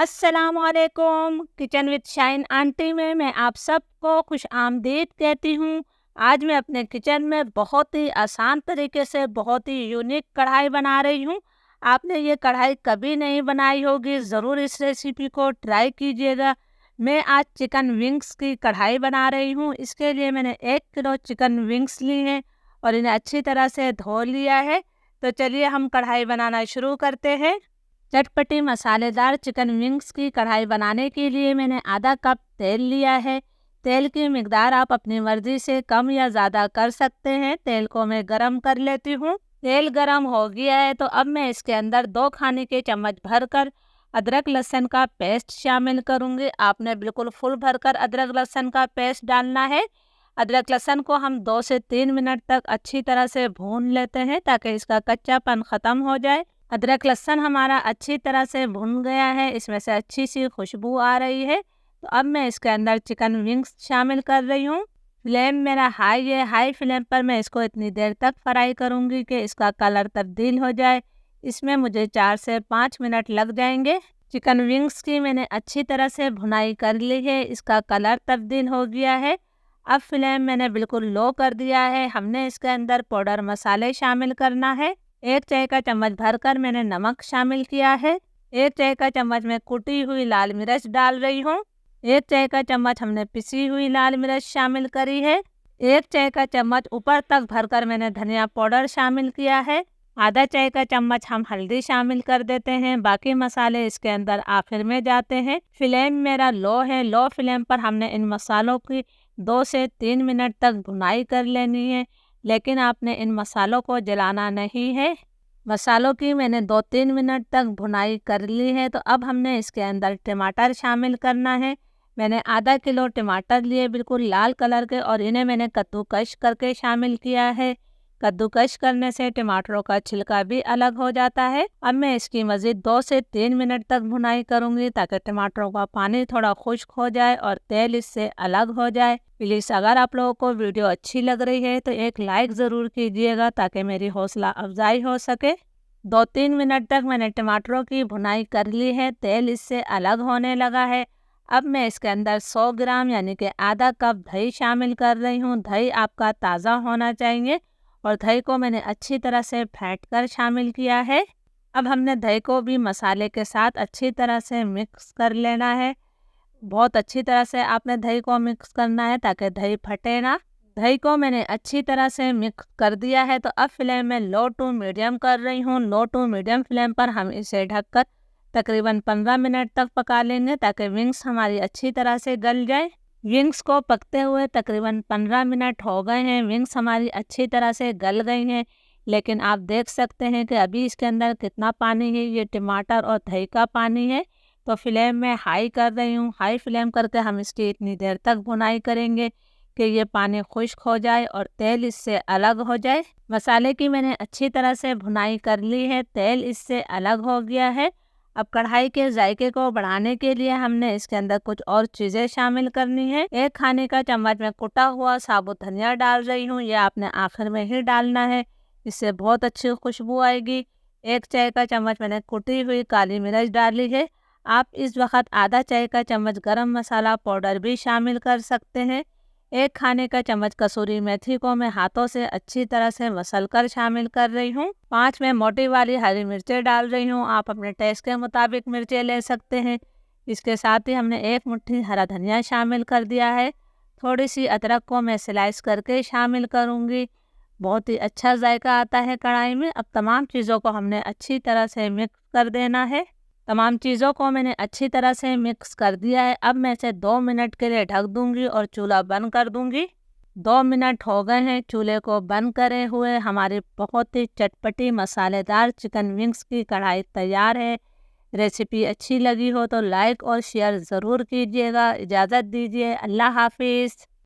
अस्सलामुअलैकुम। Kitchen with shine aunty में मैं आप सबको खुश आमदीद कहती हूँ। आज मैं अपने किचन में बहुत ही आसान तरीके से बहुत ही यूनिक कढ़ाई बना रही हूँ। आपने ये कढ़ाई कभी नहीं बनाई होगी, ज़रूर इस रेसिपी को ट्राई कीजिएगा। मैं आज चिकन विंग्स की कढ़ाई बना रही हूँ। इसके लिए मैंने 1 किलो चिकन विंग्स ली हैं और इन्हें अच्छी तरह से धो लिया है। तो चलिए हम कढ़ाई बनाना शुरू करते हैं। चटपटी मसालेदार चिकन विंग्स की कढ़ाई बनाने के लिए मैंने आधा कप तेल लिया है। तेल की मिकदार आप अपनी मर्जी से कम या ज़्यादा कर सकते हैं। तेल को मैं गरम कर लेती हूँ। तेल गरम हो गया है तो अब मैं इसके अंदर 2 खाने के चम्मच भरकर अदरक लहसुन का पेस्ट शामिल करूँगी। आपने बिल्कुल फुल भरकर अदरक लहसुन का पेस्ट डालना है। अदरक लहसुन को हम 2 से 3 मिनट तक अच्छी तरह से भून लेते हैं ताकि इसका कच्चापन ख़त्म हो जाए। अदरक लहसुन हमारा अच्छी तरह से भुन गया है, इसमें से अच्छी सी खुशबू आ रही है। तो अब मैं इसके अंदर चिकन विंग्स शामिल कर रही हूँ। फ्लेम मेरा हाई है। हाई फ्लेम पर मैं इसको इतनी देर तक फ्राई करूँगी कि इसका कलर तब्दील हो जाए। इसमें मुझे 4 से 5 मिनट लग जाएंगे। चिकन विंग्स की मैंने अच्छी तरह से भुनाई कर ली है, इसका कलर तब्दील हो गया है। अब फ्लेम मैंने बिल्कुल लो कर दिया है। हमने इसके अंदर पाउडर मसाले शामिल करना है। 1 चाय का चम्मच भरकर मैंने नमक शामिल किया है। 1 चाय का चम्मच में कुटी हुई लाल मिर्च डाल रही हूँ। 1 चाय का चम्मच हमने पिसी हुई लाल मिर्च शामिल करी है। 1 चाय का चम्मच ऊपर तक भरकर मैंने धनिया पाउडर शामिल किया है। आधा चाय का चम्मच हम हल्दी शामिल कर देते हैं। बाकी मसाले इसके अंदर आखिर में जाते हैं। फ्लेम मेरा लो है। लो फ्लेम पर हमने इन मसालों की 2 से 3 मिनट तक भुनाई कर लेनी है, लेकिन आपने इन मसालों को जलाना नहीं है। मसालों की मैंने 2-3 मिनट तक भुनाई कर ली है। तो अब हमने इसके अंदर टमाटर शामिल करना है। मैंने आधा किलो टमाटर लिए बिल्कुल लाल कलर के और इन्हें मैंने कद्दूकश करके शामिल किया है। कद्दूकश करने से टमाटरों का छिलका भी अलग हो जाता है। अब मैं इसकी मज़ीद 2 से 3 मिनट तक भुनाई करूंगी ताकि टमाटरों का पानी थोड़ा खुश्क हो जाए और तेल इससे अलग हो जाए। प्लीज़ अगर आप लोगों को वीडियो अच्छी लग रही है तो एक लाइक ज़रूर कीजिएगा ताकि मेरी हौसला अफजाई हो सके। 2-3 मिनट तक मैंने टमाटरों की भुनाई कर ली है। तेल इससे अलग होने लगा है। अब मैं इसके अंदर 100 ग्राम यानी कि आधा कप दही शामिल कर रही हूँ। दही आपका ताज़ा होना चाहिए और दही को मैंने अच्छी तरह से फेंट कर शामिल किया है। अब हमने दही को भी मसाले के साथ अच्छी तरह से मिक्स कर लेना है। बहुत अच्छी तरह से आपने दही को मिक्स करना है ताकि दही फटे ना। दही को मैंने अच्छी तरह से मिक्स कर दिया है। तो अब फ्लेम में लो टू मीडियम कर रही हूँ। लो टू मीडियम फ्लेम पर हम इसे ढककर तकरीबन 15 मिनट तक पका लेंगे ताकि विंग्स हमारी अच्छी तरह से गल जाए। विंग्स को पकते हुए तकरीबन 15 मिनट हो गए हैं। विंग्स हमारी अच्छी तरह से गल गई हैं, लेकिन आप देख सकते हैं कि अभी इसके अंदर कितना पानी है। ये टमाटर और दही का पानी है। तो फ्लेम में हाई कर रही हूँ। हाई फ्लेम करके हम इसकी इतनी देर तक भुनाई करेंगे कि ये पानी खुश्क हो जाए और तेल इससे अलग हो जाए। मसाले की मैंने अच्छी तरह से भुनाई कर ली है। तेल इससे अलग हो गया है। अब कढ़ाई के जायके को बढ़ाने के लिए हमने इसके अंदर कुछ और चीज़ें शामिल करनी है। 1 खाने का चम्मच में कुटा हुआ साबुत धनिया डाल रही हूँ। ये आपने आखिर में ही डालना है, इससे बहुत अच्छी खुशबू आएगी। 1 चाय का चम्मच मैंने कुटी हुई काली मिर्च डाली है। आप इस वक्त आधा चाय का चम्मच गरम मसाला पाउडर भी शामिल कर सकते हैं। 1 खाने का चम्मच कसूरी मेथी को मैं हाथों से अच्छी तरह से मसल कर शामिल कर रही हूँ। 5 मैं मोटी वाली हरी मिर्चें डाल रही हूँ। आप अपने टेस्ट के मुताबिक मिर्चें ले सकते हैं। इसके साथ ही हमने 1 मुट्ठी हरा धनिया शामिल कर दिया है। थोड़ी सी अदरक को मैं स्लाइस करके शामिल करूँगी। बहुत ही अच्छा जायका आता है कढ़ाई में। अब तमाम चीज़ों को हमने अच्छी तरह से मिक्स कर देना है। तमाम चीज़ों को मैंने अच्छी तरह से मिक्स कर दिया है। अब मैं इसे 2 मिनट के लिए ढक दूंगी और चूल्हा बंद कर दूंगी। 2 मिनट हो गए हैं चूल्हे को बंद करे हुए। हमारी बहुत ही चटपटी मसालेदार चिकन विंग्स की कढ़ाई तैयार है। रेसिपी अच्छी लगी हो तो लाइक और शेयर ज़रूर कीजिएगा। इजाज़त दीजिए। अल्लाह हाफिज़।